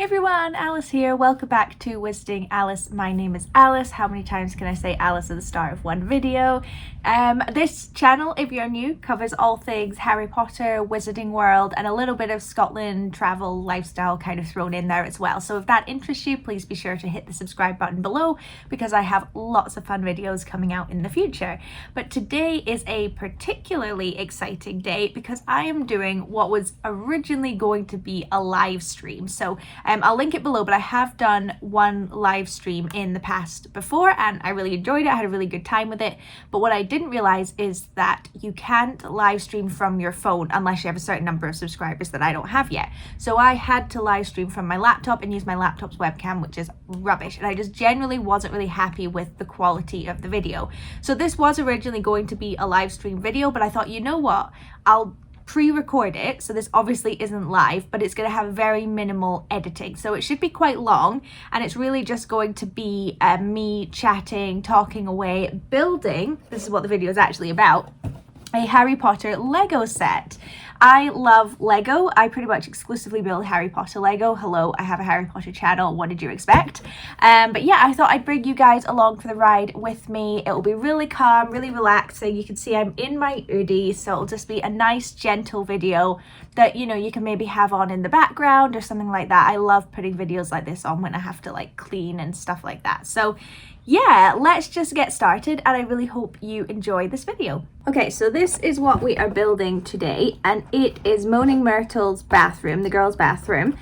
Hey everyone, Alice here. Welcome back to Wizarding Alice. My name is Alice. How many times can I say Alice at the start of one video? This channel, if you're new, covers all things Harry Potter, Wizarding World, and a little bit of Scotland, travel, lifestyle kind of thrown in there as well. So if that interests you, please be sure to hit the subscribe button below because I have lots of fun videos coming out in the future. But today is a particularly exciting day because I am doing what was originally going to be a live stream. So I'll link it below, but I have done one live stream in the past before and I really enjoyed it. I had a really good time with it. But what I didn't realize is that you can't live stream from your phone unless you have a certain number of subscribers that I don't have yet. So I had to live stream from my laptop and use my laptop's webcam, which is rubbish. And I just generally wasn't really happy with the quality of the video. So this was originally going to be a live stream video, but I thought, you know what? I'll pre-record it, so this obviously isn't live, but it's going to have very minimal editing, so it should be quite long, and it's really just going to be me chatting, talking away, building, this is what the video is actually about, a Harry Potter Lego set. I love Lego. I pretty much exclusively build Harry Potter Lego. Hello, I have a Harry Potter channel. What did you expect? But yeah, I thought I'd bring you guys along for the ride with me. It will be really calm, really relaxing. You can see I'm in my hoodie, so it'll just be a nice, gentle video that, you know, you can maybe have on in the background or something like that. I love putting videos like this on when I have to like clean and stuff like that. So yeah, let's just get started and I really hope you enjoy this video. Okay, so this is what we are building today and it is Moaning Myrtle's bathroom, the girls' bathroom,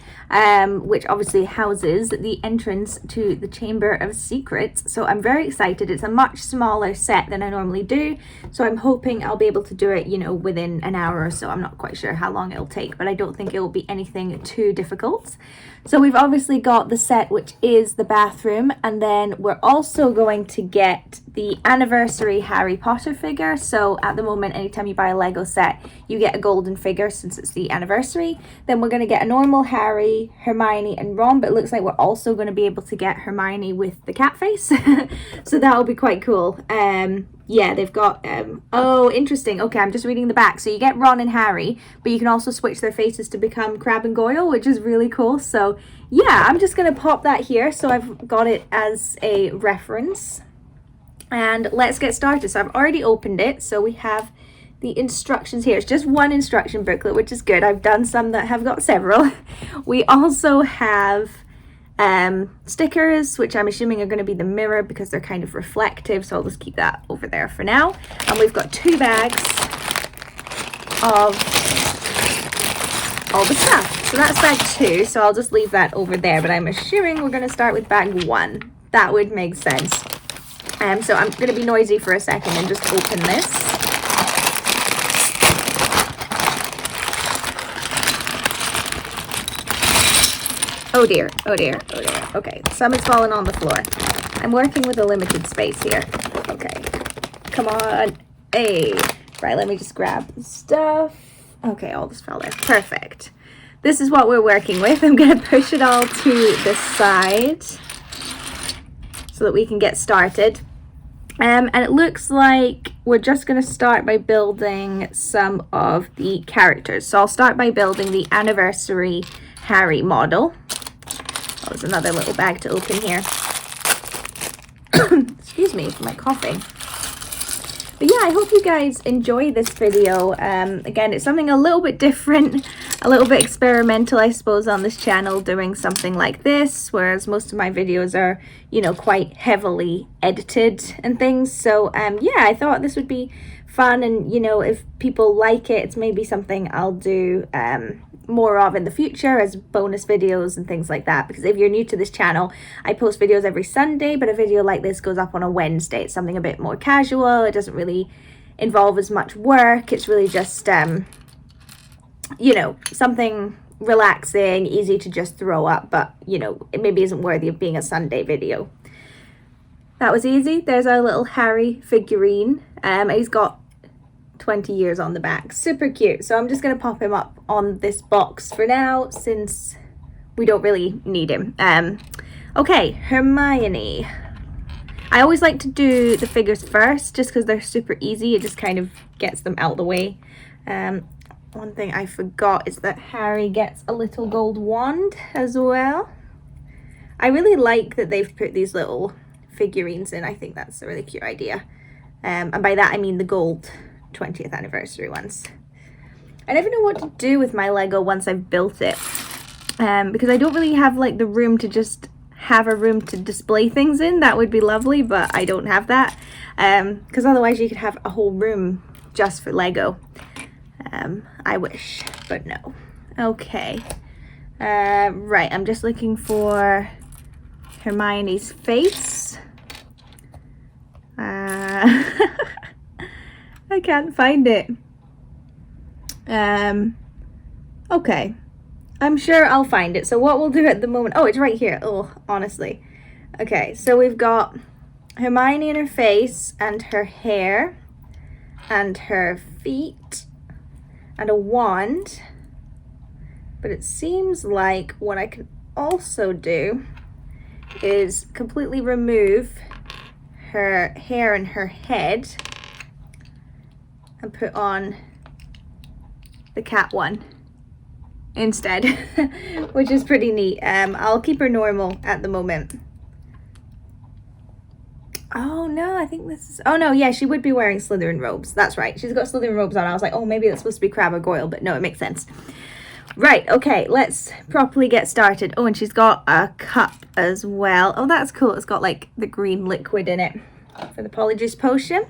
which obviously houses the entrance to the Chamber of Secrets. So I'm very excited. It's a much smaller set than I normally do, so I'm hoping I'll be able to do it, you know, within an hour or so. I'm not quite sure how long it'll take, but I don't think it will be anything too difficult. So we've obviously got the set, which is the bathroom, and then we're also going to get the anniversary Harry Potter figure. So at the moment, anytime you buy a Lego set, you get a golden figure since it's the anniversary. Then we're going to get a normal Harry, Hermione and Ron, but it looks like we're also going to be able to get Hermione with the cat face. So that will be quite cool. Yeah, they've got, oh, interesting. Okay, I'm just reading the back. So you get Ron and Harry, but you can also switch their faces to become Crabbe and Goyle, which is really cool. So yeah, I'm just going to pop that here. So I've got it as a reference. And let's get started. So I've already opened it. So we have the instructions here. It's just one instruction booklet, which is good. I've done some that have got several. We also have stickers, which I'm assuming are going to be the mirror because they're kind of reflective. So I'll just keep that over there for now. And we've got 2 bags of all the stuff. So that's bag 2. So I'll just leave that over there. But I'm assuming we're going to start with bag 1. That would make sense. So I'm going to be noisy for a second and just open this. Oh dear, oh dear, oh dear. Okay, some is falling on the floor. I'm working with a limited space here. Okay, come on. Hey. Right, let me just grab the stuff. Okay, all this fell there. Perfect. This is what we're working with. I'm going to push it all to the side so that we can get started. And it looks like we're just going to start by building some of the characters. So I'll start by building the anniversary Harry model. Oh, there's another little bag to open here. Excuse me for my coughing. But yeah, I hope you guys enjoy this video. Again, it's something a little bit different, a little bit experimental, I suppose, on this channel, doing something like this, whereas most of my videos are, you know, quite heavily edited and things. So yeah, I thought this would be fun, and you know, if people like it, it's maybe something I'll do more of in the future as bonus videos and things like that. Because if you're new to this channel, I post videos every Sunday, but a video like this goes up on a Wednesday. It's something a bit more casual. It doesn't really involve as much work. It's really just you know, something relaxing, easy to just throw up, but you know, it maybe isn't worthy of being a Sunday video. That was easy. There's our little Harry figurine. He's got 20 years on the back. Super cute. So I'm just going to pop him up on this box for now since we don't really need him. Okay, Hermione. I always like to do the figures first just because they're super easy. It just kind of gets them out of the way. one thing I forgot is that Harry gets a little gold wand as well. I really like that they've put these little figurines in. I think that's a really cute idea. And by that I mean the gold 20th anniversary ones. I never know what to do with my Lego once I've built it. Because I don't really have like the room to just have a room to display things in. That would be lovely, but I don't have that. Because otherwise you could have a whole room just for Lego. I wish, but no. Okay. Right, I'm just looking for Hermione's face. I can't find it. Okay. I'm sure I'll find it. So what we'll do at the moment... Oh, it's right here. Oh, honestly. Okay, so we've got Hermione and her face and her hair and her feet and a wand. But it seems like what I can also do is completely remove her hair and her head and put on the cat one instead, which is pretty neat. I'll keep her normal at the moment. Oh no, I think this is... Oh no, yeah, she would be wearing Slytherin robes. That's right, she's got Slytherin robes on. I was like, oh, maybe that's supposed to be Crabbe or Goyle, but no, it makes sense. Right, okay, let's properly get started. Oh, and she's got a cup as well. Oh, that's cool. It's got like the green liquid in it for the Polyjuice potion.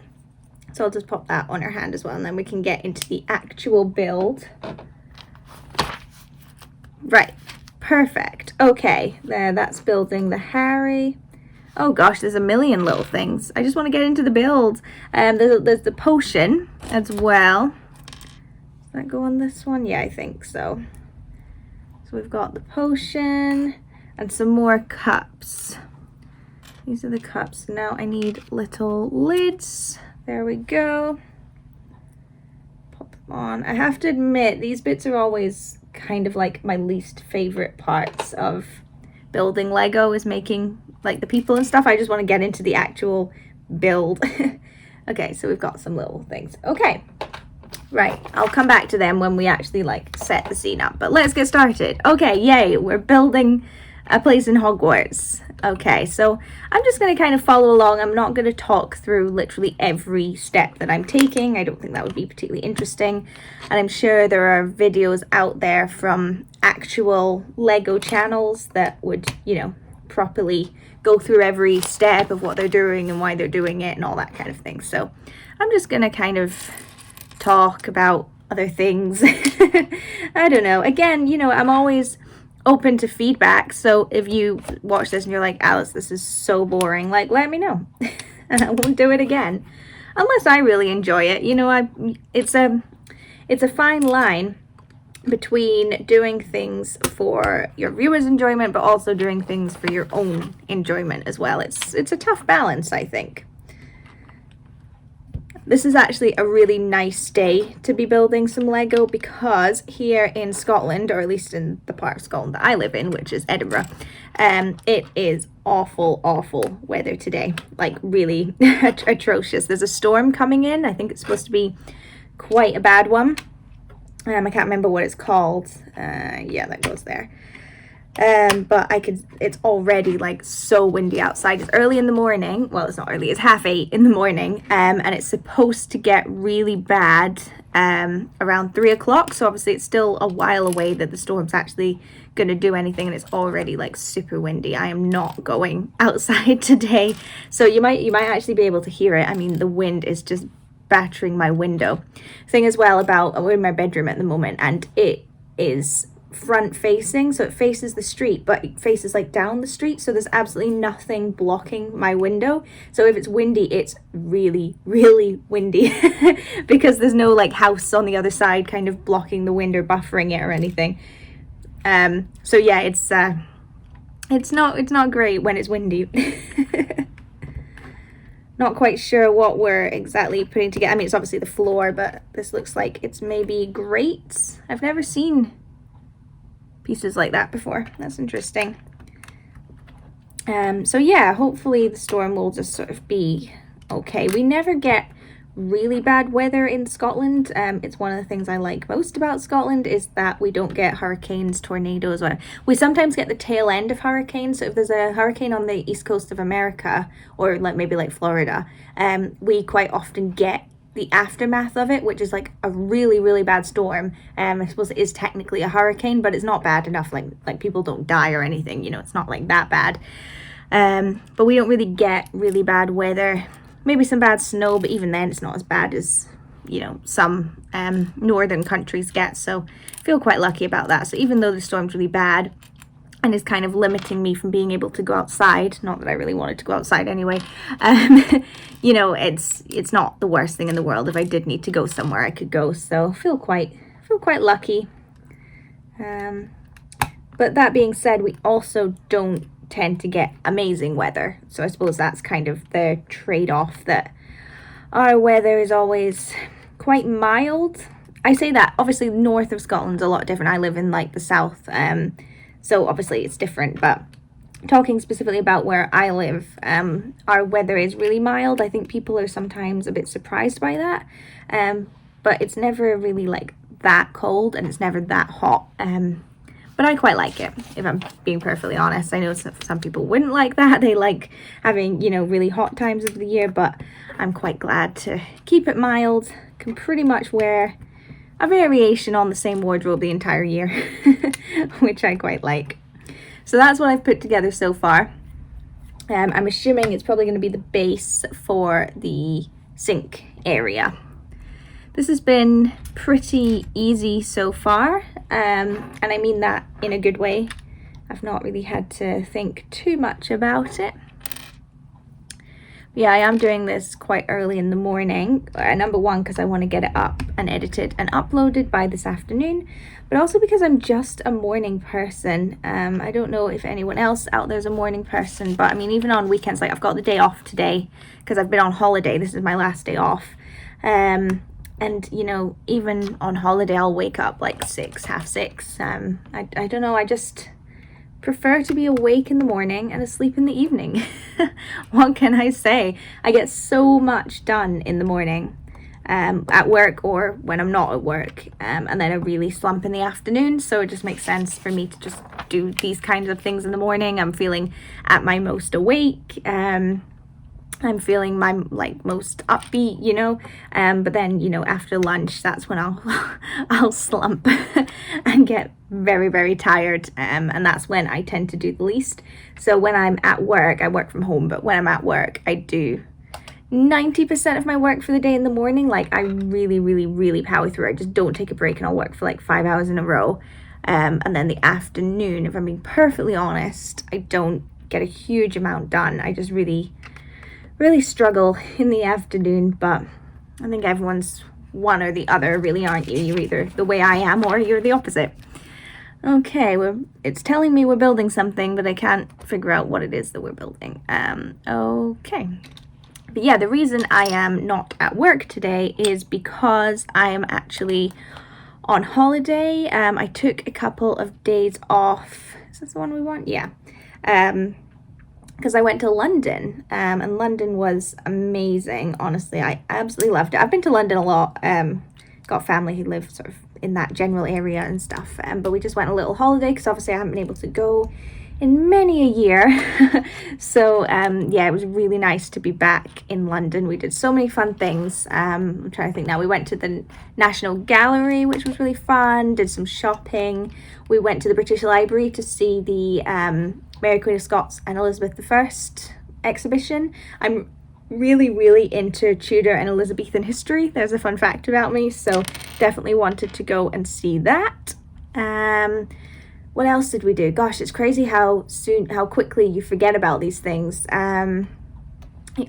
So I'll just pop that on her hand as well, and then we can get into the actual build. Right, perfect. Okay, there, that's building the Harry. Oh gosh, there's a million little things. I just want to get into the build. There's the potion as well. Does that go on this one? Yeah, I think so. So we've got the potion and some more cups. These are the cups. Now I need little lids. There we go. Pop them on. I have to admit, these bits are always kind of like my least favorite parts of building Lego, is making like the people and stuff. I just want to get into the actual build. Okay, so we've got some little things. Okay, right, I'll come back to them when we actually like set the scene up, but let's get started. Okay, yay, we're building a place in Hogwarts. Okay, so I'm just going to kind of follow along. I'm not going to talk through literally every step that I'm taking. I don't think that would be particularly interesting. And I'm sure there are videos out there from actual Lego channels that would, you know, properly go through every step of what they're doing and why they're doing it and all that kind of thing. So I'm just going to kind of talk about other things. I don't know. Again, you know, I'm always open to feedback, so if you watch this and you're like, Alice, this is so boring, like, let me know and I won't do it again unless I really enjoy it. You know, it's a fine line between doing things for your viewers' enjoyment but also doing things for your own enjoyment as well. It's a tough balance, I think. This is actually a really nice day to be building some Lego, because here in Scotland, or at least in the part of Scotland that I live in, which is Edinburgh, it is awful weather today. Like really atrocious. There's a storm coming in. I think it's supposed to be quite a bad one. I can't remember what it's called. Yeah, that goes there. But it's already like so windy outside. It's early in the morning. Well, it's not early, it's 8:30 in the morning. And it's supposed to get really bad around 3 o'clock. So obviously it's still a while away that the storm's actually going to do anything, and it's already like super windy. I am not going outside today. So you might actually be able to hear it. I mean, the wind is just battering my window. Thing as well about, we're in my bedroom at the moment, and it is front facing, so it faces the street, but it faces like down the street, so there's absolutely nothing blocking my window. So if it's windy, it's really windy because there's no like house on the other side kind of blocking the wind or buffering it or anything. So yeah, it's not great when it's windy. Not quite sure what we're exactly putting together. I mean, it's obviously the floor, but this looks like it's maybe grates. I've never seen pieces like that before. That's interesting. So yeah, hopefully the storm will just sort of be okay. We never get really bad weather in Scotland. It's one of the things I like most about Scotland is that we don't get hurricanes, tornadoes, or we sometimes get the tail end of hurricanes. So if there's a hurricane on the east coast of America, or like maybe like Florida, we quite often get the aftermath of it, which is like a really, really bad storm. I suppose it is technically a hurricane, but it's not bad enough, like people don't die or anything, you know, it's not like that bad. But we don't really get really bad weather. Maybe some bad snow, but even then it's not as bad as, you know, some northern countries get. So I feel quite lucky about that. So even though the storm's really bad and is kind of limiting me from being able to go outside, not that I really wanted to go outside anyway, you know, it's not the worst thing in the world. If I did need to go somewhere, I could go. So I feel quite lucky. But that being said, we also don't tend to get amazing weather, so I suppose that's kind of the trade-off, that our weather is always quite mild. I say that obviously north of Scotland's a lot different. I live in like the south, so obviously it's different, but talking specifically about where I live, our weather is really mild. I think people are sometimes a bit surprised by that, but it's never really like that cold and it's never that hot. But I quite like it, if I'm being perfectly honest. I know some people wouldn't like that. They like having, you know, really hot times of the year, but I'm quite glad to keep it mild. Can pretty much wear a variation on the same wardrobe the entire year, which I quite like. So that's what I've put together so far. I'm assuming it's probably going to be the base for the sink area. This has been pretty easy so far, and I mean that in a good way. I've not really had to think too much about it. Yeah, I am doing this quite early in the morning. Number one, because I want to get it up and edited and uploaded by this afternoon, but also because I'm just a morning person. I don't know if anyone else out there is a morning person, but I mean, even on weekends, like I've got the day off today because I've been on holiday. This is my last day off. And, you know, even on holiday, I'll wake up like 6, half 6. I don't know, I just prefer to be awake in the morning and asleep in the evening. What can I say? I get so much done in the morning at work or when I'm not at work. And then I really slump in the afternoon. So it just makes sense for me to just do these kinds of things in the morning. I'm feeling at my most awake. I'm feeling my like most upbeat, you know, but then, you know, after lunch, that's when I'll slump and get very, very tired, and that's when I tend to do the least. So when I'm at work, I work from home, but when I'm at work, I do 90% of my work for the day in the morning. Like I really, really, really power through. I just don't take a break and I'll work for like 5 hours in a row. And then the afternoon, if I'm being perfectly honest, I don't get a huge amount done. I just really struggle in the afternoon, but I think everyone's one or the other, really, aren't you? You're either the way I am or you're the opposite. Okay, it's telling me we're building something, but I can't figure out what it is that we're building. Okay. But yeah, the reason I am not at work today is because I am actually on holiday. I took a couple of days off. Is this the one we want? Yeah. Because I went to London, and London was amazing. Honestly, I absolutely loved it. I've been to London a lot. Got family who live sort of in that general area and stuff. But we just went on a little holiday because obviously I haven't been able to go in many a year. So yeah, it was really nice to be back in London. We did so many fun things. I'm trying to think now. We went to the National Gallery, which was really fun. Did some shopping. We went to the British Library to see the Mary Queen of Scots and Elizabeth I exhibition. I'm really into Tudor and Elizabethan history. There's a fun fact about me, so definitely wanted to go and see that. What else did we do? Gosh, it's crazy how quickly you forget about these things.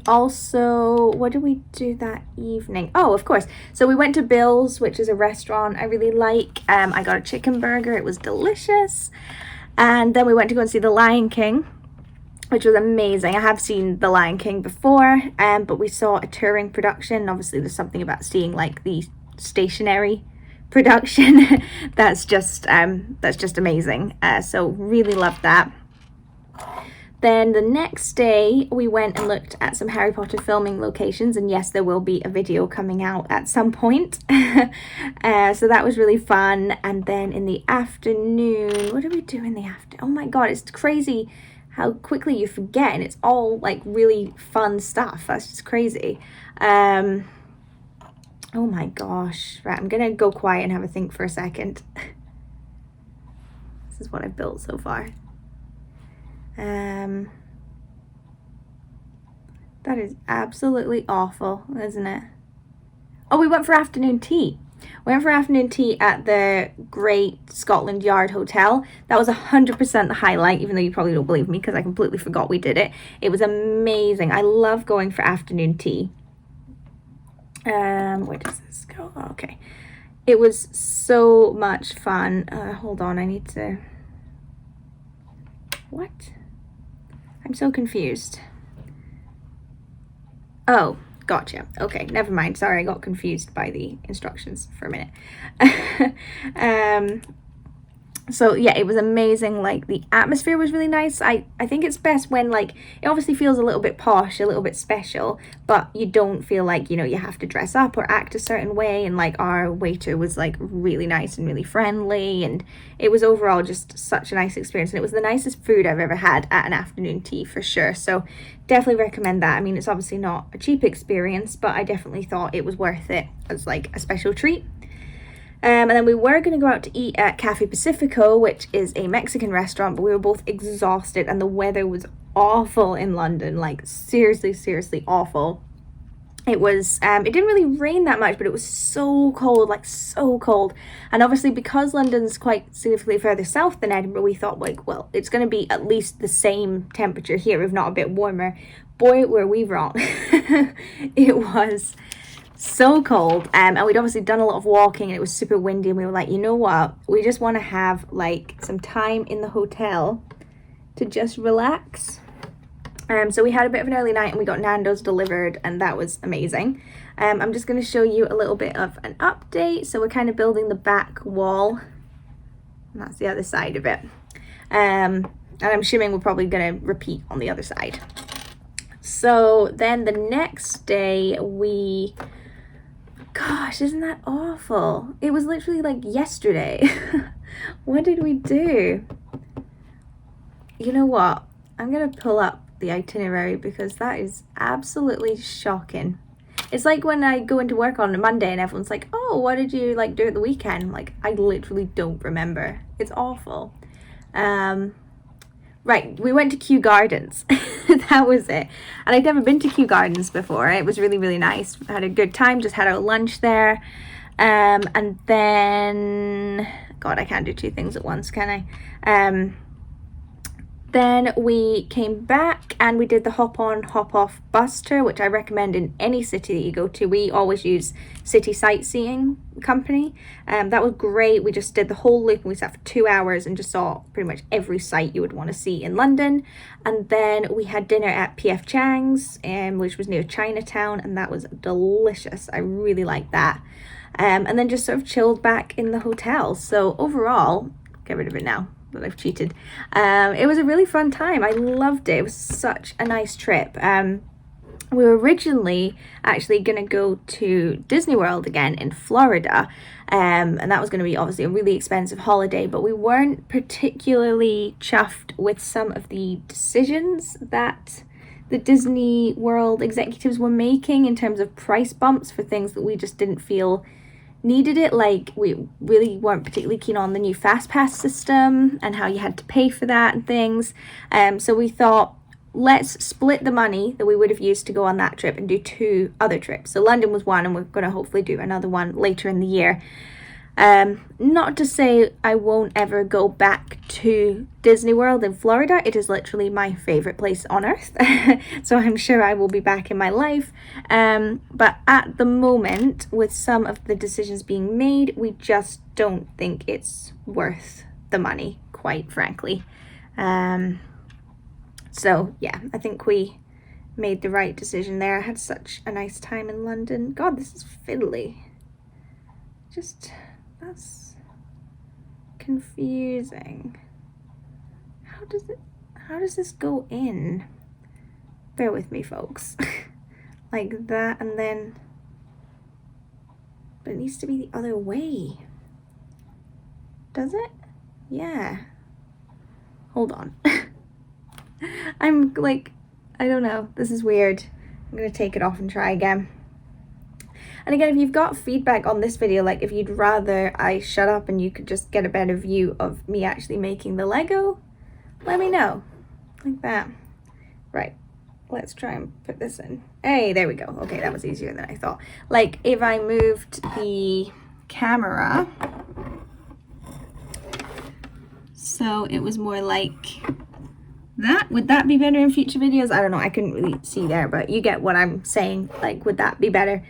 Also, what did we do that evening? Oh, of course. So we went to Bill's, which is a restaurant I really like. I got a chicken burger. It was delicious. And then we went to go and see The Lion King, which was amazing. I have seen The Lion King before, but we saw a touring production. Obviously, there's something about seeing like the stationary production that's just amazing. So really loved that. Then the next day we went and looked at some Harry Potter filming locations, and yes, there will be a video coming out at some point. So that was really fun. And then in the afternoon, what did we do in the afternoon? Oh my god, it's crazy how quickly you forget, and it's all like really fun stuff. That's just crazy. Oh my gosh. Right, I'm gonna go quiet and have a think for a second. This is what I've built so far. That is absolutely awful, isn't it? Oh, we went for afternoon tea. We went for afternoon tea at the Great Scotland Yard Hotel. That was 100% the highlight, even though you probably don't believe me because I completely forgot we did it. It was amazing. I love going for afternoon tea. Where does this go? Oh, okay. It was so much fun. Hold on, I need to... What? I'm so confused. Oh, gotcha. Okay, never mind. Sorry, I got confused by the instructions for a minute. So yeah, it was amazing. Like, the atmosphere was really nice. I think it's best when, like, it obviously feels a little bit posh, a little bit special, but you don't feel like, you know, you have to dress up or act a certain way. And like, our waiter was like really nice and really friendly, and it was overall just such a nice experience. And it was the nicest food I've ever had at an afternoon tea for sure. So definitely recommend that. I mean, it's obviously not a cheap experience, but I definitely thought it was worth it as like a special treat. And then we were going to go out to eat at Cafe Pacifico, which is a Mexican restaurant, but we were both exhausted and the weather was awful in London, like seriously, seriously awful. It was, it didn't really rain that much, but it was so cold, like so cold. And obviously because London's quite significantly further south than Edinburgh, we thought like, well, it's going to be at least the same temperature here, if not a bit warmer. Boy, were we wrong. It was so cold, and we'd obviously done a lot of walking and it was super windy, and we were like, you know what, we just want to have like some time in the hotel to just relax. So we had a bit of an early night and we got Nando's delivered, and that was amazing. I'm just going to show you a little bit of an update. So we're kind of building the back wall, and that's the other side of it, and I'm assuming we're probably going to repeat on the other side. So then the next day gosh, isn't that awful? It was literally like yesterday. What did we do? You know what? I'm going to pull up the itinerary because that is absolutely shocking. It's like when I go into work on a Monday and everyone's like, oh, what did you like do at the weekend? Like, I literally don't remember. It's awful. Right, we went to Kew Gardens. That was it. And I'd never been to Kew Gardens before. It was really, really nice. I had a good time, just had our lunch there. And then, God, I can't do two things at once, can I? Then we came back and we did the hop on, hop off bus tour, which I recommend in any city that you go to. We always use City Sightseeing Company. That was great. We just did the whole loop and we sat for 2 hours and just saw pretty much every site you would want to see in London. And then we had dinner at P.F. Chang's, which was near Chinatown, and that was delicious. I really liked that. And then just sort of chilled back in the hotel. So overall, get rid of it now that I've cheated. It was a really fun time. I loved it. It was such a nice trip. We were originally actually going to go to Disney World again in Florida, and that was going to be obviously a really expensive holiday, but we weren't particularly chuffed with some of the decisions that the Disney World executives were making in terms of price bumps for things that we just didn't feel needed it. Like, we really weren't particularly keen on the new fast pass system and how you had to pay for that and things. So we thought, let's split the money that we would have used to go on that trip and do 2 other trips. So London was one, and we're going to hopefully do another one later in the year. Not to say I won't ever go back to Disney World in Florida. It is literally my favorite place on earth. So I'm sure I will be back in my life. But at the moment, with some of the decisions being made, we just don't think it's worth the money, quite frankly. So yeah, I think we made the right decision there. I had such a nice time in London. God, this is fiddly. That's confusing. How does it... how does this go in? Bear with me, folks. Like that, and then, but it needs to be the other way. Does it? Yeah. Hold on. I'm like, I don't know. This is weird. I'm gonna take it off and try again. And again, if you've got feedback on this video, like if you'd rather I shut up and you could just get a better view of me actually making the Lego, let me know. Like that. Right. Let's try and put this in. Hey, there we go. Okay, that was easier than I thought. Like if I moved the camera so it was more like that, would that be better in future videos? I don't know, I couldn't really see there, but you get what I'm saying. Like, would that be better?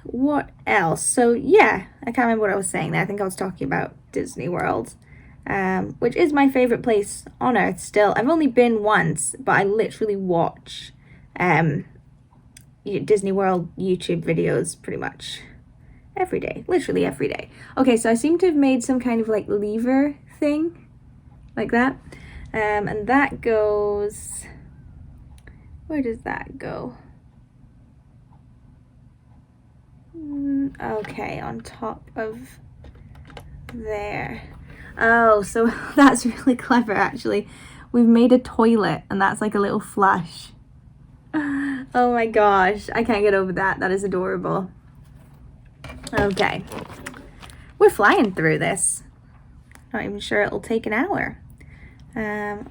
What else? So yeah, I can't remember what I was saying there. I think I was talking about Disney World, which is my favorite place on earth still. I've only been once, but I literally watch Disney World YouTube videos pretty much every day, literally every day. Okay, so I seem to have made some kind of like lever thing like that, and that goes, where does that go? Okay, on top of there. Oh, so that's really clever actually. We've made a toilet and that's like a little flush. Oh my gosh, I can't get over that. That is adorable. Okay, we're flying through this. Not even sure it'll take an hour.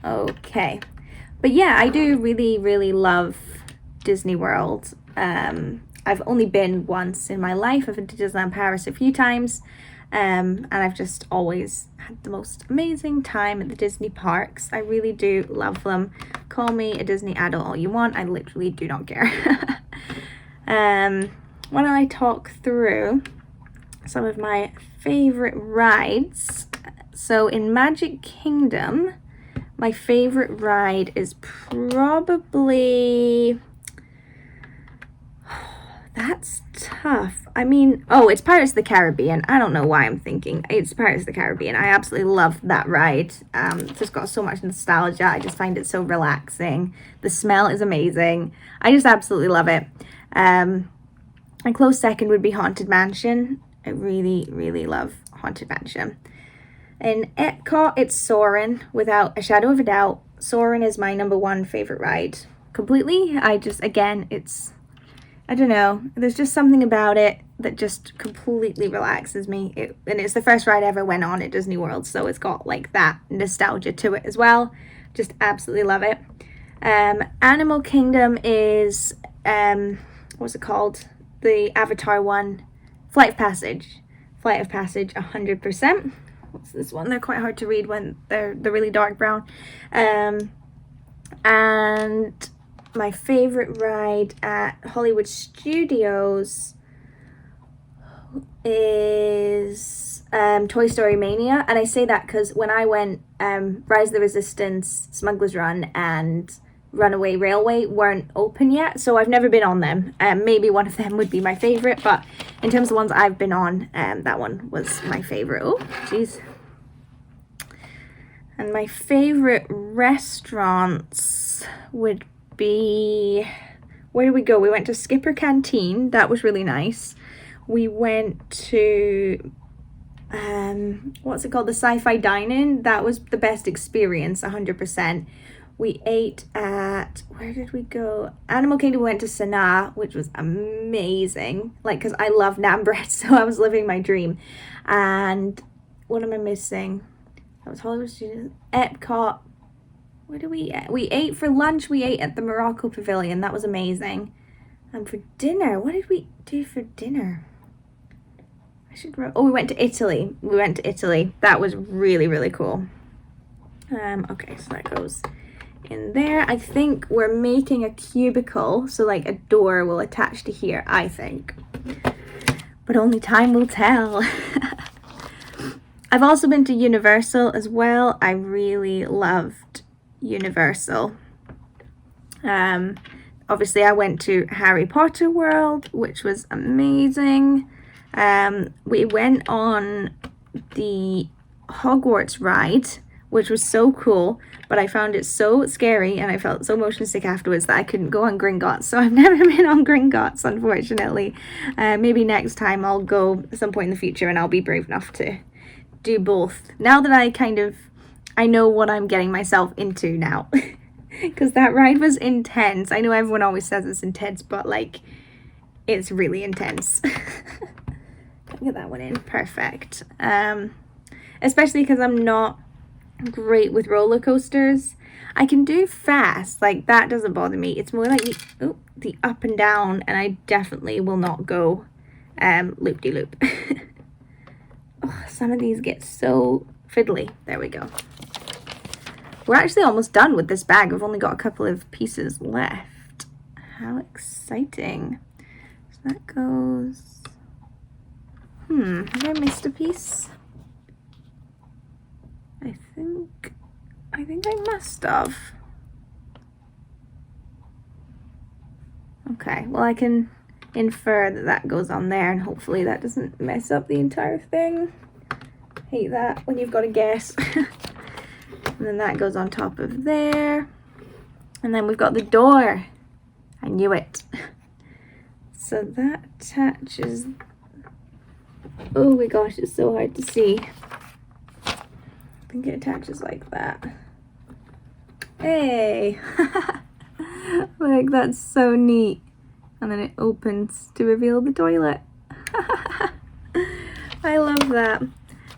Okay, but yeah, I do really love Disney World. I've only been once in my life. I've been to Disneyland Paris a few times, and I've just always had the most amazing time at the Disney parks. I really do love them. Call me a Disney adult all you want, I literally do not care. Why don't I talk through some of my favorite rides? So in Magic Kingdom, my favorite ride is probably, that's tough. I mean, oh, it's Pirates of the Caribbean. I don't know why I'm thinking. It's Pirates of the Caribbean. I absolutely love that ride. It's just got so much nostalgia. I just find it so relaxing. The smell is amazing. I just absolutely love it. A close second would be Haunted Mansion. I really love Haunted Mansion. In Epcot, it's Soarin', without a shadow of a doubt. Soarin' is my #1 favorite ride. Completely. I just, again, it's, I don't know, there's just something about it that just completely relaxes me. And it's the first ride I ever went on at Disney World, so it's got like that nostalgia to it as well. Just absolutely love it. Animal Kingdom is, what's it called? The Avatar one, Flight of Passage. Flight of Passage, 100%. What's this one? They're quite hard to read when they're really dark brown. And my favorite ride at Hollywood Studios is Toy Story Mania. And I say that because when I went, Rise of the Resistance, Smuggler's Run, and Runaway Railway weren't open yet, so I've never been on them. Maybe one of them would be my favorite, but in terms of the ones I've been on, that one was my favorite. Oh, jeez. And my favorite restaurants would be, where did we go? We went to Skipper Canteen. That was really nice. We went to what's it called, the Sci-Fi Dine-In. That was the best experience, 100%. We ate at, where did we go? Animal Kingdom, we went to Sanaa, which was amazing. Like, because I love naan bread, so I was living my dream. And what am I missing? That was Hollywood Studios. Epcot. Where did we eat? We ate for lunch. We ate at the Morocco Pavilion. That was amazing. And for dinner, what did we do for dinner? Oh, we went to Italy. We went to Italy. That was really cool. Okay, so that goes in there. I think we're making a cubicle, so like a door will attach to here, I think. But only time will tell. I've also been to Universal as well. I really loved Universal. Obviously I went to Harry Potter World, which was amazing. We went on the Hogwarts ride, which was so cool, but I found it so scary and I felt so motion sick afterwards that I couldn't go on Gringotts. So I've never been on Gringotts, unfortunately. Maybe next time I'll go at some point in the future and I'll be brave enough to do both. Now that I know what I'm getting myself into now. Because that ride was intense. I know everyone always says it's intense, but like, it's really intense. Get that one in. Perfect. Especially because I'm not great with roller coasters. I can do fast, like that doesn't bother me. It's more like the up and down, and I definitely will not go loop-de-loop. Oh, some of these get so fiddly. There we go. We're actually almost done with this bag. We've only got a couple of pieces left. How exciting. So that goes... have I missed a piece? I think I must have. Okay, well I can infer that that goes on there, and hopefully that doesn't mess up the entire thing. Hate that when you've got to guess. And then that goes on top of there. And then we've got the door. I knew it. So that attaches. Oh my gosh, it's so hard to see. I think it attaches like that. Hey! Like, that's so neat. And then it opens to reveal the toilet. I love that.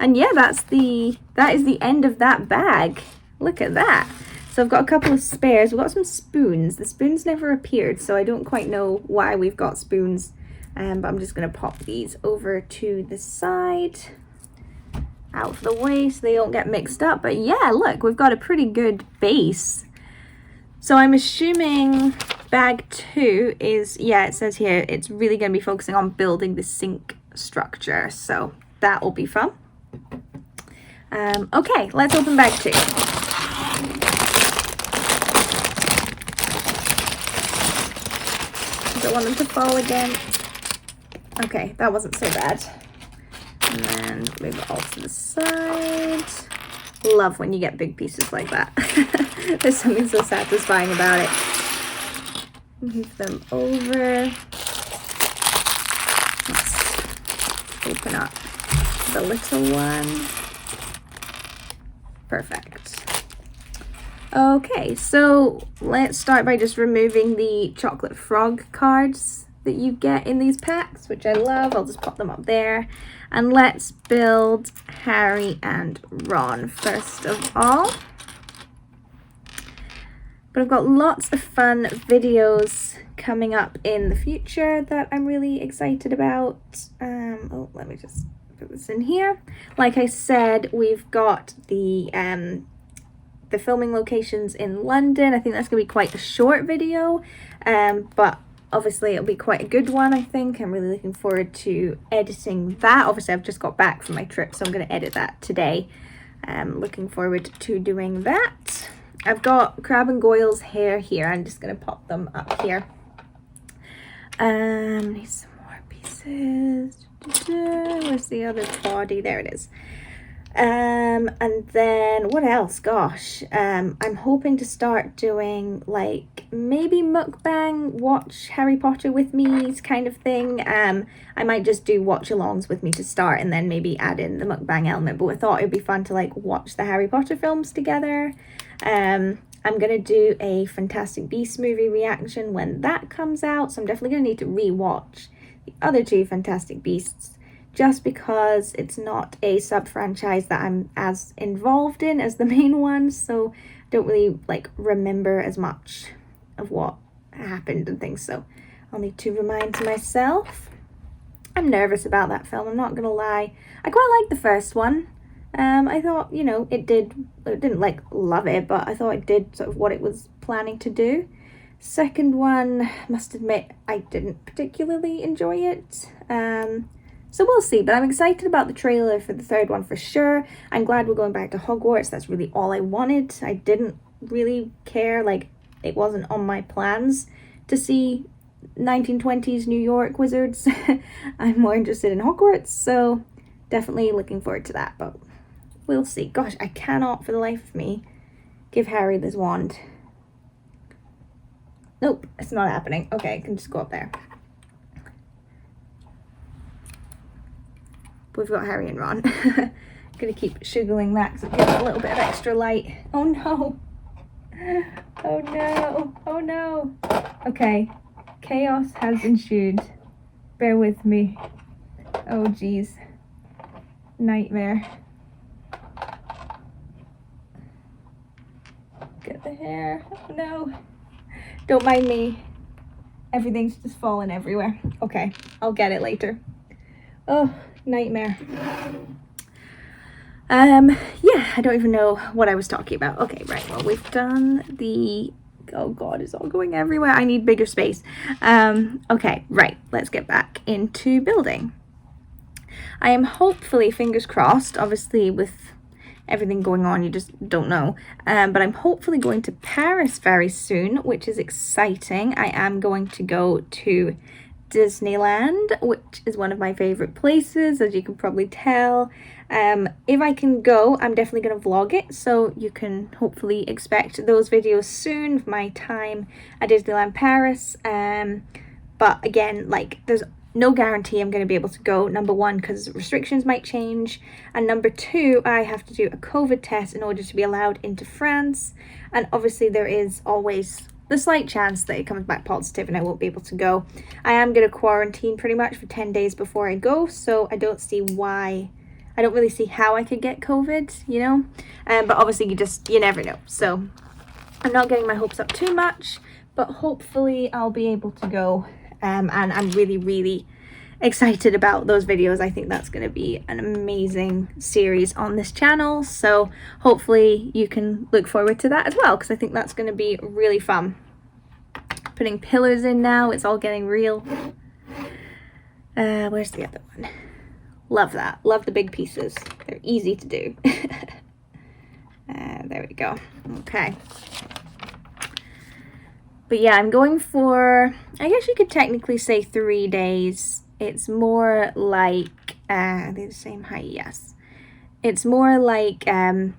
And yeah, that is the end of that bag. Look at that. So I've got a couple of spares. We've got some spoons. The spoons never appeared, so I don't quite know why we've got spoons. But I'm just going to pop these over to the side, out of the way so they don't get mixed up. But yeah, look, we've got a pretty good base. So I'm assuming bag 2 is, yeah, it says here, it's really going to be focusing on building the sink structure. So that will be fun. Okay, let's open bag 2. Don't want them to fall again. Okay, that wasn't so bad. And then move it all to the side. Love when you get big pieces like that. There's something so satisfying about it. Move them over. Let's open up the little one. Perfect. Okay, so let's start by just removing the chocolate frog cards that you get in these packs, which I love. I'll just pop them up there. And let's build Harry and Ron first of all. But I've got lots of fun videos coming up in the future that I'm really excited about. Oh, let me just put this in here. Like I said, we've got the filming locations in London. I think that's going to be quite a short video, but obviously it'll be quite a good one, I think. I'm really looking forward to editing that. Obviously, I've just got back from my trip, so I'm going to edit that today. Looking forward to doing that. I've got Crab and Goyle's hair here. I'm just going to pop them up here. Need some more pieces. Where's the other body? There it is. And then what else? Gosh, I'm hoping to start doing like maybe mukbang, watch Harry Potter with me kind of thing. I might just do watch alongs with me to start and then maybe add in the mukbang element, but I thought it'd be fun to like watch the Harry Potter films together. I'm gonna do a Fantastic Beasts movie reaction when that comes out, so I'm definitely gonna need to re-watch the other two Fantastic Beasts, just because it's not a sub-franchise that I'm as involved in as the main one, so I don't really like remember as much of what happened and things, so I'll need to remind myself. I'm nervous about that film, I'm not gonna lie. I quite liked the first one. I thought, you know, it didn't like love it, but I thought it did sort of what it was planning to do. Second one, must admit, I didn't particularly enjoy it. So we'll see, but I'm excited about the trailer for the third one for sure. I'm glad we're going back to Hogwarts. That's really all I wanted. I didn't really care, like it wasn't on my plans to see 1920s New York wizards. I'm more interested in Hogwarts, so definitely looking forward to that. But We'll see. Gosh, I cannot for the life of me give Harry this wand. Nope, it's not happening. Okay, I can just go up there. We've got Harry and Ron. Gonna keep sugaring that because it gives it a little bit of extra light. Oh no. Oh no. Oh no. Okay. Chaos has ensued. Bear with me. Oh geez. Nightmare. Get the hair. Oh no. Don't mind me. Everything's just falling everywhere. Okay. I'll get it later. Oh, nightmare. Yeah, I don't even know what I was talking about. Okay, right, well, we've done the, oh god, it's all going everywhere. I need bigger space. Okay, right, let's get back into building. I am hopefully, fingers crossed, obviously with everything going on, you just don't know, but I'm hopefully going to Paris very soon, which is exciting. I am going to go to Disneyland, which is one of my favorite places, as you can probably tell. If I can go, I'm definitely going to vlog it, so you can hopefully expect those videos soon of my time at Disneyland Paris. But again, like, there's no guarantee I'm going to be able to go. Number one, because restrictions might change, and number two, I have to do a COVID test in order to be allowed into France, and obviously there is always the slight chance that it comes back positive and I won't be able to go. I am going to quarantine pretty much for 10 days before I go, so I don't really see how I could get COVID, you know, but obviously you never know, so I'm not getting my hopes up too much, but hopefully I'll be able to go, and I'm really excited about those videos. I think that's going to be an amazing series on this channel, so hopefully you can look forward to that as well, because I think that's going to be really fun. Putting pillars in now, it's all getting real. Where's the other one? Love that. Love the big pieces. They're easy to do. There we go. Okay. But yeah, I'm going for, I guess you could technically say 3 days. It's more like, they're the same height, yes. It's more like I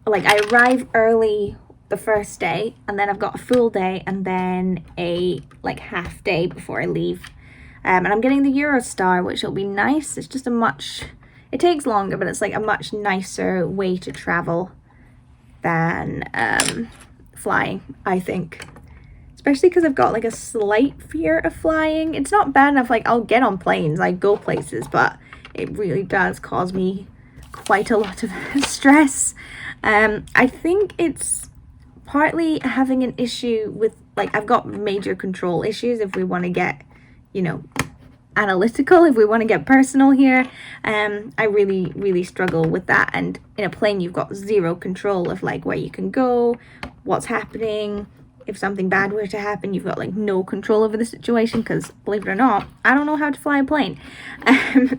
arrive early the first day, and then I've got a full day, and then a like half day before I leave. And I'm getting the Eurostar, which will be nice. It's just it takes longer, but it's like a much nicer way to travel than flying, I think. Especially because I've got like a slight fear of flying. It's not bad enough, like I'll get on planes, I go places, but it really does cause me quite a lot of stress. I think it's partly having an issue with, like, I've got major control issues if we want to get, you know, analytical, if we want to get personal here. I really struggle with that, and in a plane you've got zero control of like where you can go, what's happening. If something bad were to happen, you've got like no control over the situation, because believe it or not, I don't know how to fly a plane.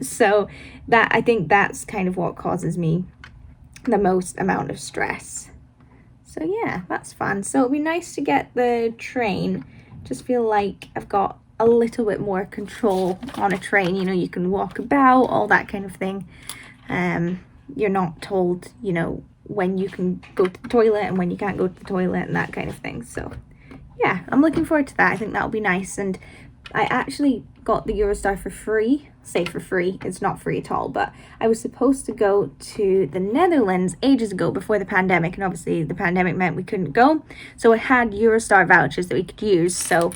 So that, I think that's kind of what causes me the most amount of stress. So yeah, that's fun. So it'll be nice to get the train. Just feel like I've got a little bit more control on a train. You know, you can walk about, all that kind of thing. You're not told, you know, when you can go to the toilet and when you can't go to the toilet and that kind of thing. So yeah, I'm looking forward to that. I think that'll be nice. And I actually got the Eurostar for free. Say for free, it's not free at all, but I was supposed to go to the Netherlands ages ago before the pandemic, and obviously the pandemic meant we couldn't go, so I had Eurostar vouchers that we could use, so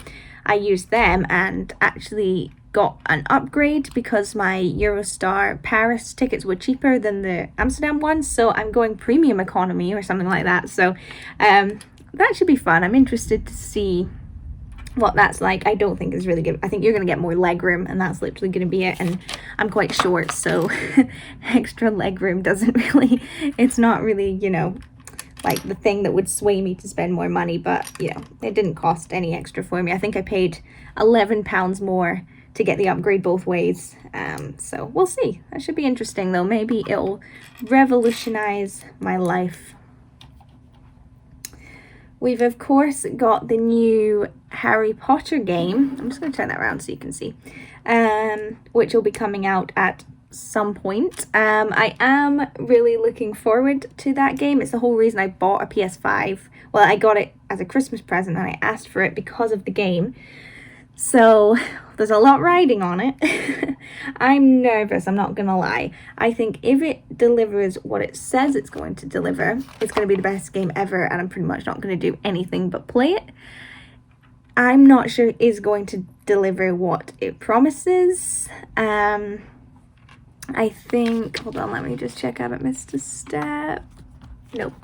I used them and actually got an upgrade because my Eurostar Paris tickets were cheaper than the Amsterdam ones, so I'm going premium economy or something like that. So that should be fun. I'm interested to see what that's like. I don't think it's really good. I think you're going to get more leg room, and that's literally going to be it, and I'm quite short, so extra leg room doesn't really, it's not really, you know, like the thing that would sway me to spend more money. But you know, it didn't cost any extra for me. I think I paid £11 more to get the upgrade both ways. So we'll see. That should be interesting though. Maybe it'll revolutionize my life. We've of course got the new Harry Potter game. I'm just going to turn that around so you can see. Which will be coming out at some point. I am really looking forward to that game. It's the whole reason I bought a PS5. Well, I got it as a Christmas present and I asked for it because of the game. So there's a lot riding on it. I'm nervous, I'm not gonna lie. I think if it delivers what it says it's going to deliver, it's going to be the best game ever, and I'm pretty much not going to do anything but play it. I'm not sure it is going to deliver what it promises. I think, hold on, let me just check. I haven't missed a step. Nope.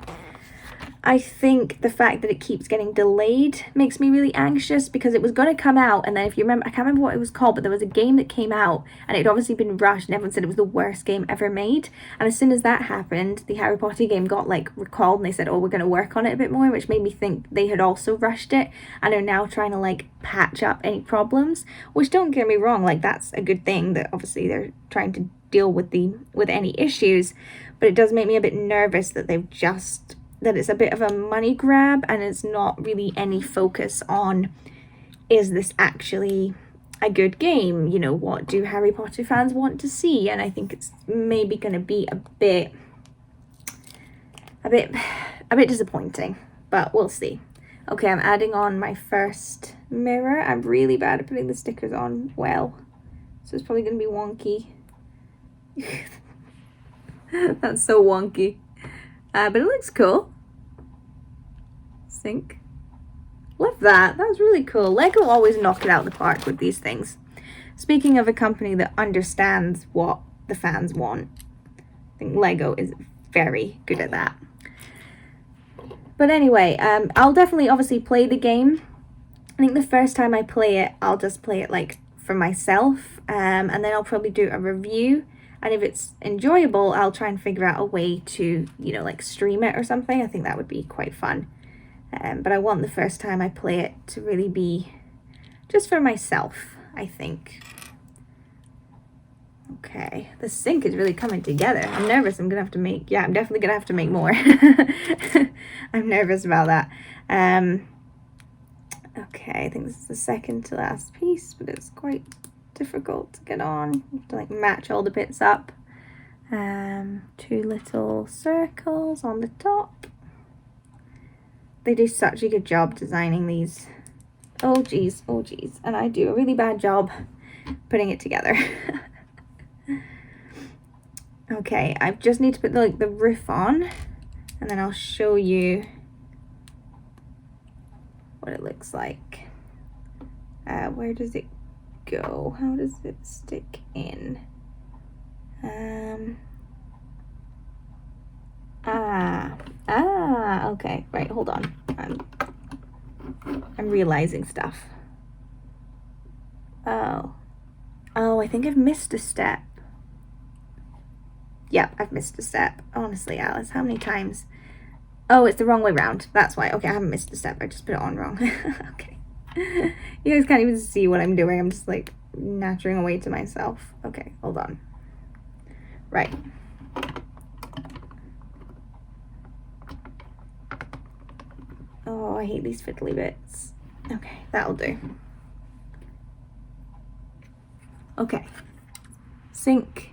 I think the fact that it keeps getting delayed makes me really anxious, because it was going to come out, and then if you remember, I can't remember what it was called, but there was a game that came out and it had obviously been rushed and everyone said it was the worst game ever made. And as soon as that happened, the Harry Potter game got like recalled and they said, oh, we're going to work on it a bit more, which made me think they had also rushed it and are now trying to like patch up any problems, which, don't get me wrong, like that's a good thing that obviously they're trying to deal with any issues, but it does make me a bit nervous that that it's a bit of a money grab and it's not really any focus on, is this actually a good game? You know, what do Harry Potter fans want to see? And I think it's maybe going to be a bit disappointing, but we'll see. Okay, I'm adding on my first mirror. I'm really bad at putting the stickers on well, so it's probably going to be wonky. That's so wonky. But it looks cool. Sync. Love that. That was really cool. Lego always knock it out of the park with these things. Speaking of a company that understands what the fans want, I think Lego is very good at that. But anyway, I'll definitely obviously play the game. I think the first time I play it, I'll just play it like for myself, and then I'll probably do a review. And if it's enjoyable, I'll try and figure out a way to, you know, like stream it or something. I think that would be quite fun. But I want the first time I play it to really be just for myself, I think. Okay, the sync is really coming together. I'm nervous. I'm gonna have to make, I'm definitely gonna have to make more. I'm nervous about that. Okay, I think this is the second to last piece, but it's quite difficult to get on. You have to like match all the bits up. 2 little circles on the top. They do such a good job designing these. Oh geez, and I do a really bad job putting it together. Okay, I just need to put the roof on, and then I'll show you what it looks like. Where does it go? How does it stick in? Okay, right, hold on. I'm realizing stuff. Oh, I think I've missed a step. Yep, I've missed a step. Honestly, Alice, how many times? Oh, it's the wrong way round. That's why. Okay, I haven't missed a step. I just put it on wrong. Okay. You guys can't even see what I'm doing. I'm just like nattering away to myself. Okay, hold on. Right. Oh, I hate these fiddly bits. Okay, that'll do. Okay. Sync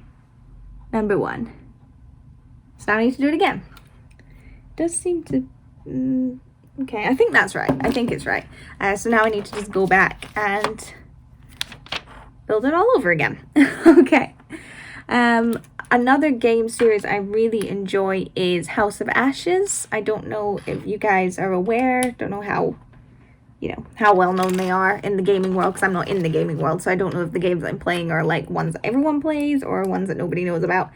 number 1. So now I need to do it again. Does seem to... okay, I think that's right. I think it's right. So now I need to just go back and build it all over again. Okay. Another game series I really enjoy is House of Ashes. I don't know if you guys are aware. Don't know how, you know, how well known they are in the gaming world, because I'm not in the gaming world, so I don't know if the games I'm playing are like ones that everyone plays or ones that nobody knows about.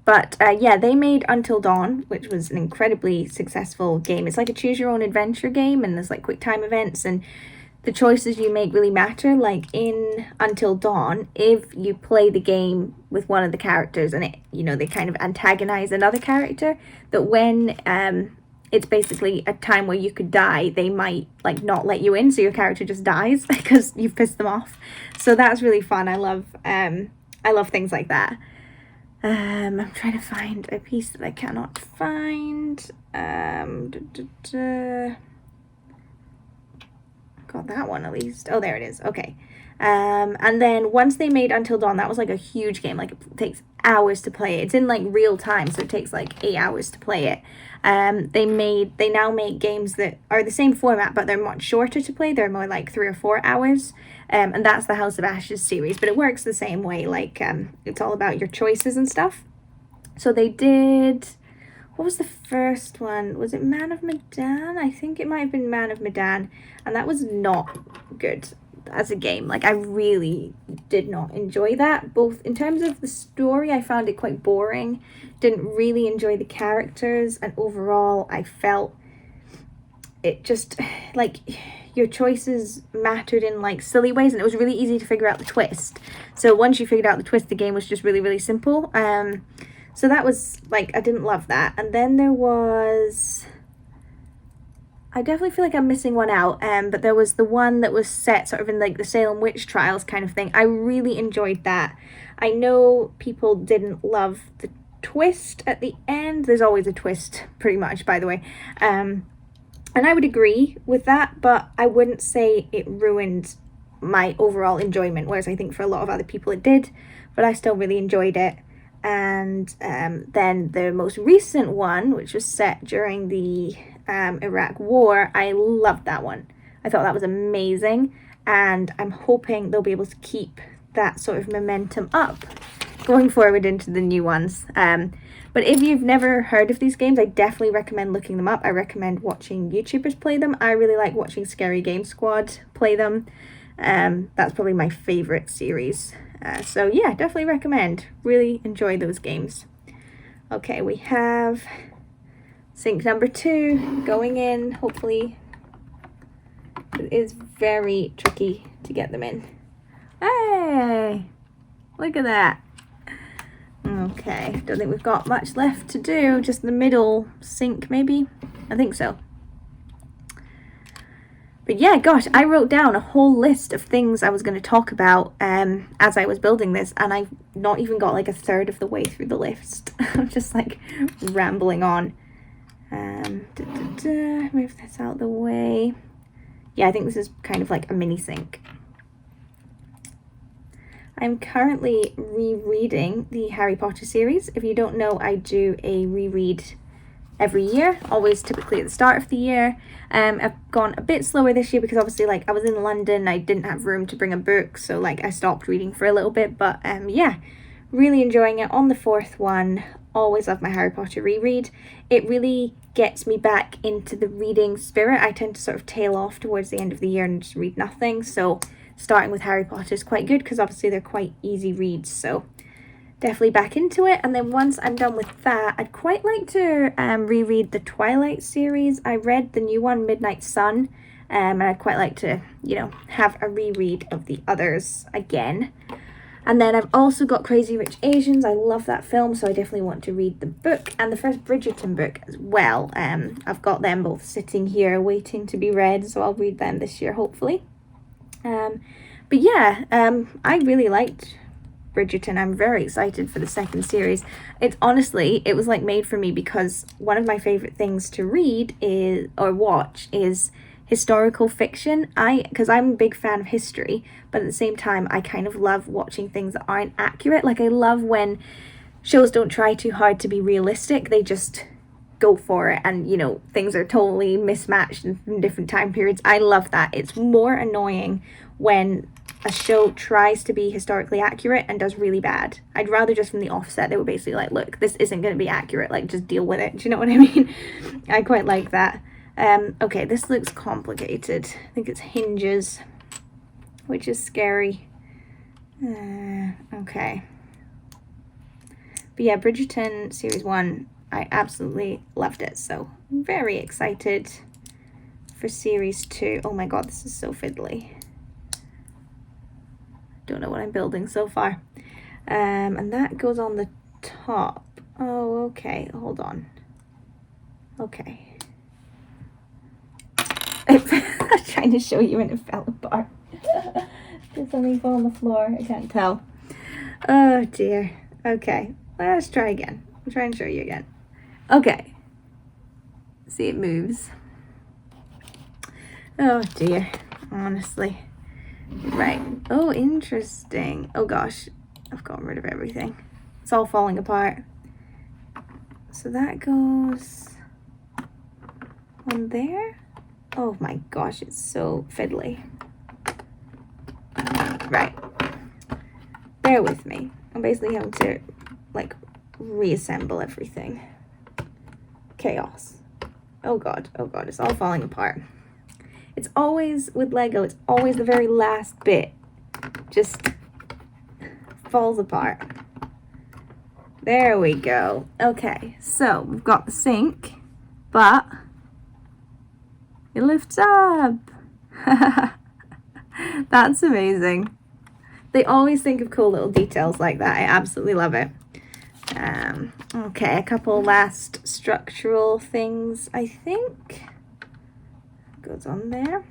But yeah, they made Until Dawn, which was an incredibly successful game. It's like a choose your own adventure game, and there's like quick time events, and the choices you make really matter. Like in Until Dawn, if you play the game with one of the characters and it, you know, they kind of antagonize another character, that when it's basically a time where you could die, they might like not let you in, so your character just dies because you've pissed them off. So that's really fun. I love things like that. I'm trying to find a piece that I cannot find. got that one at least. Oh, there it is. Okay. And then once they made Until Dawn, that was like a huge game. Like, it takes hours to play it. It's in like real time, so it takes like 8 hours to play it. They now make games that are the same format, but they're much shorter to play. They're more like 3 or 4 hours. And that's the House of Ashes series, but it works the same way. Like, it's all about your choices and stuff. So they did, what was the first one? Was it Man of Medan? I think it might have been Man of Medan, and that was not good as a game. Like, I really did not enjoy that. Both in terms of the story, I found it quite boring, didn't really enjoy the characters, and overall I felt it just, like, your choices mattered in like silly ways, and it was really easy to figure out the twist. So once you figured out the twist, the game was just really, really simple. So that was like, I didn't love that. And then there was, I definitely feel like I'm missing one out, but there was the one that was set sort of in like the Salem witch trials kind of thing. I really enjoyed that. I know people didn't love the twist at the end. There's always a twist, pretty much, by the way. And I would agree with that, but I wouldn't say it ruined my overall enjoyment, whereas I think for a lot of other people it did, but I still really enjoyed it. And then the most recent one, which was set during the Iraq War, I loved that one. I thought that was amazing, and I'm hoping they'll be able to keep that sort of momentum up going forward into the new ones. But if you've never heard of these games, I definitely recommend looking them up. I recommend watching YouTubers play them. I really like watching Scary Game Squad play them. That's probably my favorite series. So yeah, definitely recommend. Really enjoy those games. Okay, we have sink number 2 going in, hopefully. It is very tricky to get them in. Hey, look at that. Okay, don't think we've got much left to do, just the middle sink maybe. I think so. But yeah, gosh, I wrote down a whole list of things I was going to talk about as I was building this, and I've not even got like a third of the way through the list. I'm just like rambling on. Move this out of the way. Yeah, I think this is kind of like a mini sink. I'm currently rereading the Harry Potter series. If you don't know, I do a reread every year, always typically at the start of the year. I've gone a bit slower this year because obviously like I was in London, I didn't have room to bring a book, so like I stopped reading for a little bit, but yeah, really enjoying it. On the 4th one, always love my Harry Potter reread. It really gets me back into the reading spirit. I tend to sort of tail off towards the end of the year and just read nothing, so starting with Harry Potter is quite good because obviously they're quite easy reads, so definitely back into it. And then once I'm done with that, I'd quite like to reread the Twilight series. I read the new one, Midnight Sun, and I'd quite like to, you know, have a reread of the others again. And then I've also got Crazy Rich Asians. I love that film, so I definitely want to read the book and the first Bridgerton book as well. I've got them both sitting here waiting to be read, so I'll read them this year hopefully. But yeah, I really liked Bridgerton. I'm very excited for the second series. It's honestly, it was like made for me because one of my favorite things to read is, or watch, is historical fiction. Because I'm a big fan of history, but at the same time, I kind of love watching things that aren't accurate. Like I love when shows don't try too hard to be realistic. They just go for it, and you know, things are totally mismatched in different time periods. I love that. It's more annoying when a show tries to be historically accurate and does really bad. I'd rather just from the offset they were basically like, look, this isn't going to be accurate, like just deal with it. Do you know what I mean? I quite like that. Okay, this looks complicated. I think it's hinges, which is scary. Okay. But yeah, Bridgerton series 1, I absolutely loved it, so I'm very excited for series 2. Oh my god, this is so fiddly. Don't know what I'm building so far. And that goes on the top. Oh, okay, hold on. Okay. I was trying to show you and it fell apart. Did something fall on the floor? I can't tell. Oh dear. Okay, let's try again. I'll try and show you again. Okay. See, it moves. Oh dear. honestly. Right. Oh, interesting. Oh gosh, I've gotten rid of everything. It's all falling apart. So that goes on there. Oh my gosh, it's so fiddly. Right. Bear with me. I'm basically having to like reassemble everything. Chaos. Oh god, it's all falling apart. It's always, with Lego, it's always the very last bit just falls apart. There we go. Okay, so we've got the sink, but it lifts up. That's amazing. They always think of cool little details like that. I absolutely love it. Okay, a couple last structural things, I think. Goes on there.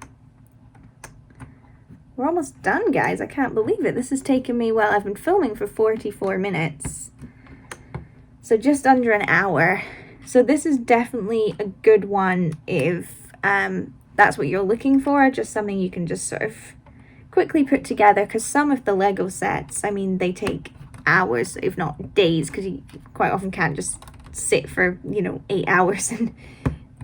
We're almost done, guys. I can't believe it. This has taken me, well, I've been filming for 44 minutes. So just under an hour. So this is definitely a good one if that's what you're looking for. Just something you can just sort of quickly put together, because some of the Lego sets, I mean, they take hours, if not days, because you quite often can't just sit for, you know, 8 hours and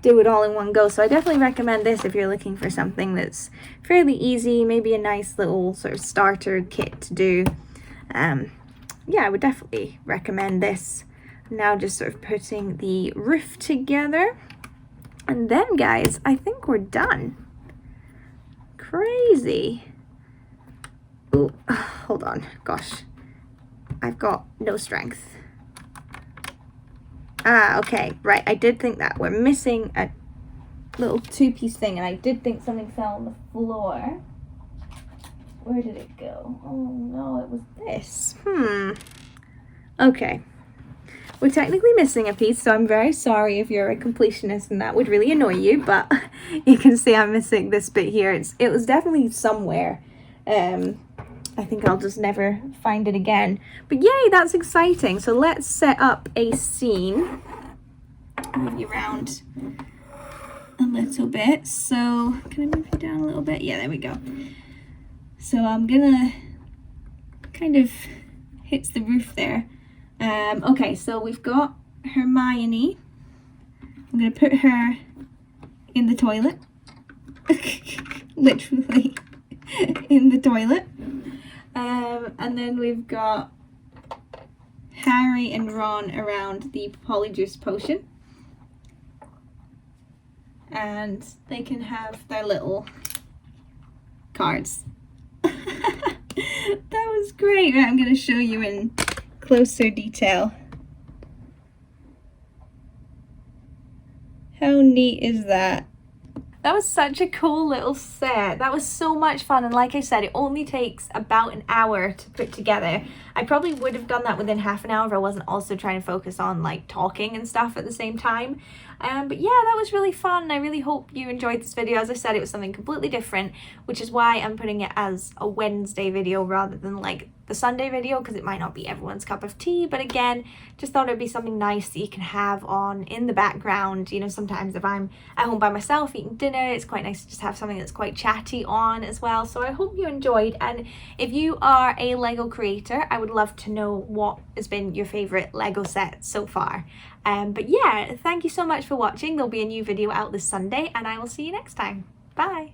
do it all in one go. So I definitely recommend this if you're looking for something that's fairly easy, maybe a nice little sort of starter kit to do. Yeah, I would definitely recommend this. Now just sort of putting the roof together, and then guys, I think we're done. Crazy. Oh, hold on, gosh, I've got no strength. Ah, okay, right, I did think that we're missing a little two-piece thing, and I did think something fell on the floor. Where did it go? Oh no, it was this. Okay. We're technically missing a piece, so I'm very sorry if you're a completionist and that would really annoy you, but you can see I'm missing this bit here. It was definitely somewhere. I think I'll just never find it again. But yay, that's exciting. So let's set up a scene. Move you around a little bit. So can I move you down a little bit? Yeah, there we go. So I'm gonna kind of hits the roof there. Okay, so we've got Hermione. I'm gonna put her in the toilet. Literally in the toilet. And then we've got Harry and Ron around the Polyjuice potion. And they can have their little cards. That was great. Right, I'm going to show you in closer detail. How neat is that? That was such a cool little set. That was so much fun, and like I said, it only takes about an hour to put together. I probably would have done that within half an hour if I wasn't also trying to focus on like talking and stuff at the same time. But yeah, that was really fun. I really hope you enjoyed this video. As I said, it was something completely different, which is why I'm putting it as a Wednesday video rather than like the Sunday video, because it might not be everyone's cup of tea. But again, just thought it'd be something nice that you can have on in the background. You know, sometimes if I'm at home by myself eating dinner, it's quite nice to just have something that's quite chatty on as well. So I hope you enjoyed, and if you are a Lego creator, I would love to know what has been your favorite Lego set so far. But yeah, thank you so much for watching. There'll be a new video out this Sunday, and I will see you next time. Bye.